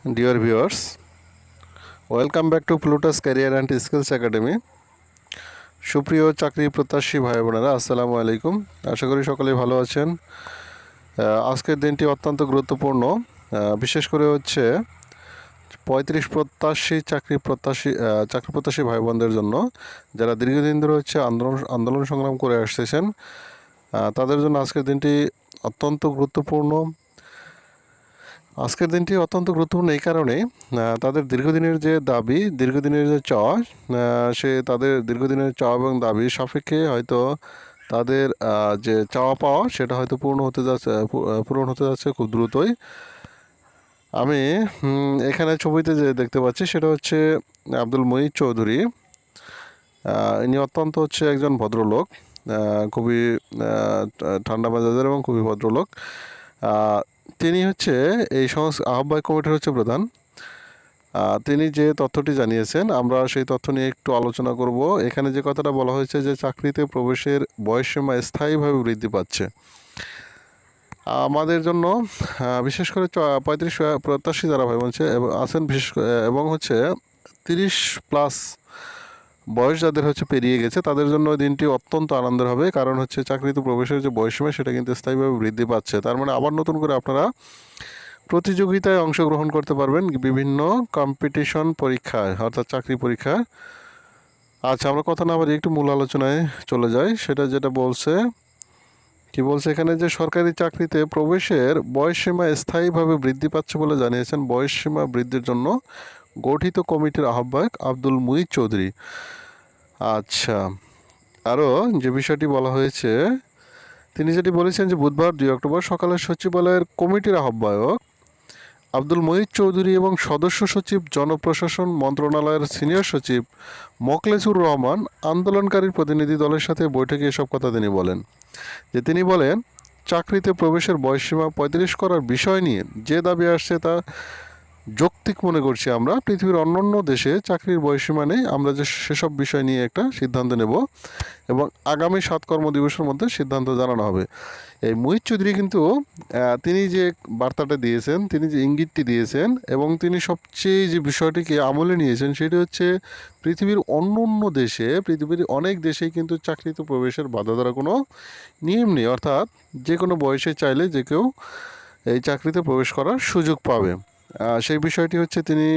Dear viewers, welcome back to Plutus Career and Skills Academy. সুপ্রিয় চাকরি প্রত্যাশী ভাই বোনেরা, আসসালামু আলাইকুম। আশা করি সকলেই ভালো আছেন। আজকের দিনটি অত্যন্ত গুরুত্বপূর্ণ, বিশেষ করে হচ্ছে 35 চাকরি প্রত্যাশী ভাই বোনদের জন্য, যারা দীর্ঘদিন ধরে হচ্ছে আন্দোলন সংগ্রাম করে আসতেছেন, তাদের জন্য আজকের দিনটি অত্যন্ত গুরুত্বপূর্ণ। আজকের দিনটি অত্যন্ত গুরুত্বপূর্ণ এই কারণেই, তাদের দীর্ঘদিনের যে দাবি, দীর্ঘদিনের যে চাওয়া, তাদের দীর্ঘদিনের চাওয়া এবং দাবি সাপেক্ষে হয়তো তাদের যে চাওয়া পাওয়া সেটা হয়তো পূরণ হতে যাচ্ছে খুব দ্রুতই। আমি এখানে ছবিতে যে দেখতে পাচ্ছি সেটা হচ্ছে আব্দুল মুঈদ চৌধুরী। ইনি অত্যন্ত হচ্ছে একজন ভদ্রলোক, খুবই ঠান্ডা মেজাজের এবং খুবই ভদ্রলোক। তিনি হচ্ছে এই আহ্বায়ক কমিটির হচ্ছে প্রধান। তিনি যে তথ্যটি জানিয়েছেন, আমরা সেই তথ্য নিয়ে একটু আলোচনা করব। এখানে যে কথাটা বলা হয়েছে যে চাকরিতে প্রবেশের বয়সসীমা স্থায়ীভাবে বৃদ্ধি পাচ্ছে, আমাদের জন্য বিশেষ করে 35 প্রত্যাশী যারা ভাই বলছে আছেন, বিশেষ এবং হচ্ছে 30+ বয়স যাদের হচ্ছে পেরিয়ে গেছে, তাদের জন্য দিনটি অত্যন্ত আনন্দের হবে। কারণ হচ্ছে চাকরিতে প্রবেশের যে বয়সসীমা সেটা কিন্তু স্থায়ীভাবে বৃদ্ধি পাচ্ছে। তার মানে আবার নতুন করে আপনারা প্রতিযোগিতায় অংশগ্রহণ করতে পারবেন বিভিন্ন কম্পিটিশন পরীক্ষায়, অর্থাৎ চাকরি পরীক্ষা। আচ্ছা, আমরা কথা না বাড়িয়ে একটু মূল আলোচনায় চলে যাই। সেটা যেটা বলছে এখানে যে সরকারি চাকরিতে প্রবেশের বয়সসীমা স্থায়ীভাবে বৃদ্ধি পাচ্ছে বলে জানিয়েছেন বয়সসীমা বৃদ্ধির জন্য গঠিত কমিটির আহ্বায়ক আব্দুল মুঈদ চৌধুরী। আচ্ছা, আরও যে বিষয়টি বলা হয়েছে, তিনি যেটি বলেছেন যে বুধবার 2 অক্টোবর সকালে সচিবালয়ের কমিটির আহ্বায়ক আব্দুল মুঈদ চৌধুরী এবং সদস্য সচিব জনপ্রশাসন মন্ত্রণালয়ের সিনিয়র সচিব মোখলেছুর রহমান আন্দোলনকারীর প্রতিনিধি দলের সাথে বৈঠকে এসব কথা তিনি বলেন চাকরিতে প্রবেশের বয়সসীমা 35 করার বিষয় নিয়ে যে দাবি আসছে তা যৌক্তিক মনে করছি। আমরা পৃথিবীর অন্যান্য দেশে চাকরির বয়সসীমা নেই, আমরা যে সেসব বিষয় নিয়ে একটা সিদ্ধান্ত নেব এবং আগামী 7 কর্মদিবসের মধ্যে সিদ্ধান্ত জানানো হবে। এই মুঈদ চৌধুরী কিন্তু তিনি যে বার্তাটা দিয়েছেন, তিনি যে ইঙ্গিতটি দিয়েছেন এবং তিনি সবচেয়ে যে বিষয়টিকে আমলে নিয়েছেন সেটি হচ্ছে পৃথিবীর অনেক দেশেই কিন্তু চাকরিতে প্রবেশের বাধা ধরা কোনো নিয়ম নেই, অর্থাৎ যে কোনো বয়সে চাইলে যে কেউ এই চাকরিতে প্রবেশ করার সুযোগ পাবে। সেই বিষয়টি হচ্ছে তিনি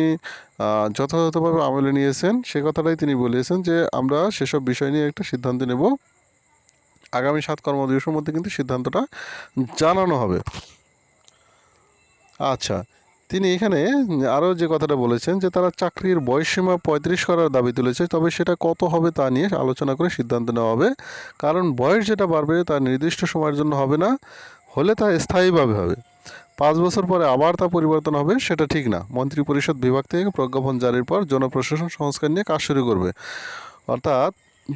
যথাযথভাবে আমলে নিয়েছেন। সে কথাটাই তিনি বলেছেন যে আমরা সেসব বিষয় নিয়ে একটা সিদ্ধান্ত নেব, আগামী 7 কর্মদিবসের মধ্যে কিন্তু সিদ্ধান্তটা জানানো হবে। আচ্ছা, তিনি এখানে আরও যে কথাটা বলেছেন যে তারা চাকরির বয়সসীমা 35 করার দাবি তুলেছে, তবে সেটা কত হবে তা নিয়ে আলোচনা করে সিদ্ধান্ত নেওয়া হবে। কারণ বয়স যেটা বাড়বে তা নির্দিষ্ট সময়ের জন্য হবে না, হলে তা স্থায়ীভাবে হবে। 5 বছর পরে আবার তা পরিবর্তন হবে সেটা ঠিক না। মন্ত্রিপরিষদ বিভাগ থেকে প্রজ্ঞাপন জারির পর জনপ্রশাসন সংস্কার নিয়ে কাজ শুরু করবে। অর্থাৎ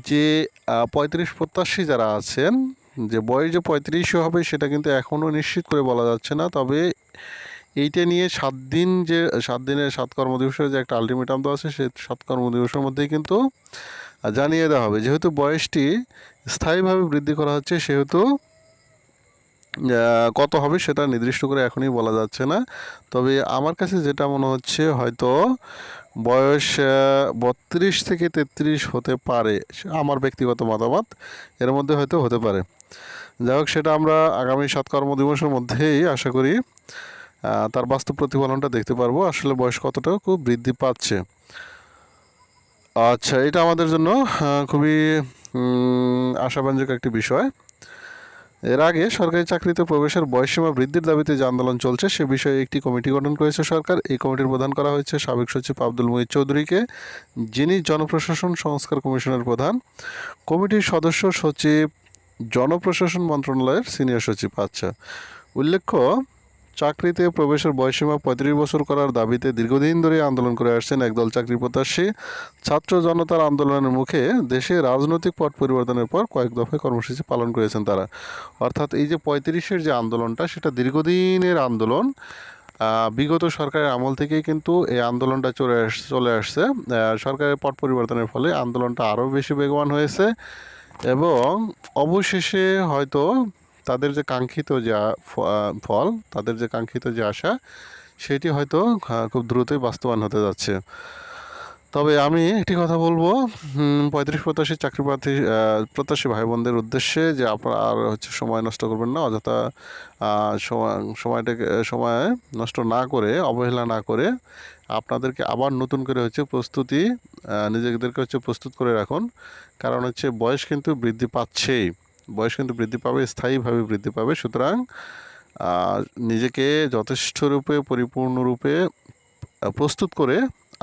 যে 35 প্রত্যাশী যারা আছেন, যে বয়স যে 35 হবে সেটা কিন্তু এখনও নিশ্চিত করে বলা যাচ্ছে না। তবে এইটা নিয়ে 7 দিনের 7 কর্মদিবসের যে একটা আলটিমেটাম দেওয়া আছে, সেই 7 কর্মদিবসের মধ্যেই কিন্তু জানিয়ে দেওয়া হবে। যেহেতু বয়সটি স্থায়ীভাবে বৃদ্ধি করা হচ্ছে, সেহেতু কত হবে সেটা নির্দিষ্ট করে এখনই বলা যাচ্ছে না। তবে আমার কাছে যেটা মনে হচ্ছে, হয়তো বয়স 32 থেকে 33 হতে পারে, আমার ব্যক্তিগত মতামত, এর মধ্যে হয়তো হতে পারে। যাই হোক, সেটা আমরা আগামী 7 কর্মদিবসের মধ্যেই আশা করি তার বাস্তব প্রতিফলনটা দেখতে পারবো, আসলে বয়স কতটা খুব বৃদ্ধি পাচ্ছে। আচ্ছা, এটা আমাদের জন্য খুবই আশাব্যঞ্জক একটি বিষয়। এর আগে সরকারি চাকরিতে প্রবেশের বয়সসীমা বৃদ্ধির দাবিতে যে আন্দোলন চলছে সে বিষয়ে একটি কমিটি গঠন করেছে সরকার। এই কমিটির প্রধান করা হয়েছে সাবেক সচিব আব্দুল মুঈদ চৌধুরীকে, যিনি জনপ্রশাসন সংস্কার কমিশনের প্রধান। কমিটির সদস্য সচিব জনপ্রশাসন মন্ত্রণালয়ের সিনিয়র সচিব। আচ্ছা, উল্লেখ্য, চাকরিতে প্রবেশের বয়সসীমা 35 বছর করার দাবিতে দীর্ঘদিন ধরে আন্দোলন করে আসছেন একদল চাকরি প্রত্যাশী। ছাত্র জনতার আন্দোলনের মুখে দেশে রাজনৈতিক পট পরিবর্তনের পর কয়েক দফায় কর্মসূচি পালন করেছেন তারা। অর্থাৎ এই যে 35-এর যে আন্দোলনটা, সেটা দীর্ঘদিনের আন্দোলন। বিগত সরকারের আমল থেকেই কিন্তু এই আন্দোলনটা চলে আসছে। সরকারের পট পরিবর্তনের ফলে আন্দোলনটা আরও বেশি বেগবান হয়েছে এবং অবশেষে হয়তো তাদের যে কাঙ্ক্ষিত যে ফল, তাদের যে কাঙ্ক্ষিত যে আশা, সেটি হয়তো খুব দ্রুতই বাস্তবায়ন হতে যাচ্ছে। তবে আমি একটি কথা বলবো 35-85 চাকরি প্রার্থী প্রত্যাশী ভাই বোনদের উদ্দেশ্যে, যে আপনারা আর হচ্ছে সময় নষ্ট করবেন না, অযথা সময় নষ্ট না করে, অবহেলা না করে আপনাদেরকে আবার নতুন করে হচ্ছে নিজেদেরকে হচ্ছে প্রস্তুত করে রাখুন। কারণ হচ্ছে বয়স কিন্তু বৃদ্ধি পাচ্ছেই, বয়স কিন্তু বৃদ্ধি পাবে, স্থায়ীভাবে বৃদ্ধি পাবে। সুতরাং নিজেকে যথেষ্ট রূপে, পরিপূর্ণরূপে প্রস্তুত করে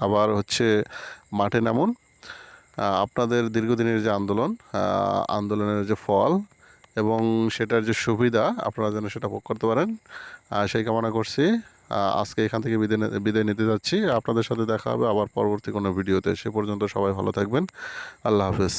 আবার হচ্ছে মাঠে নামুন। আপনাদের দীর্ঘদিনের যে আন্দোলনের যে ফল এবং সেটার যে সুবিধা, আপনারা যেন সেটা ভোগ করতে পারেন, সেই কামনা করছি। আজকে এখান থেকে বিদায় নিতে যাচ্ছি। আপনাদের সাথে দেখা হবে আবার পরবর্তী কোনো ভিডিওতে। সে পর্যন্ত সবাই ভালো থাকবেন। আল্লাহ হাফেজ।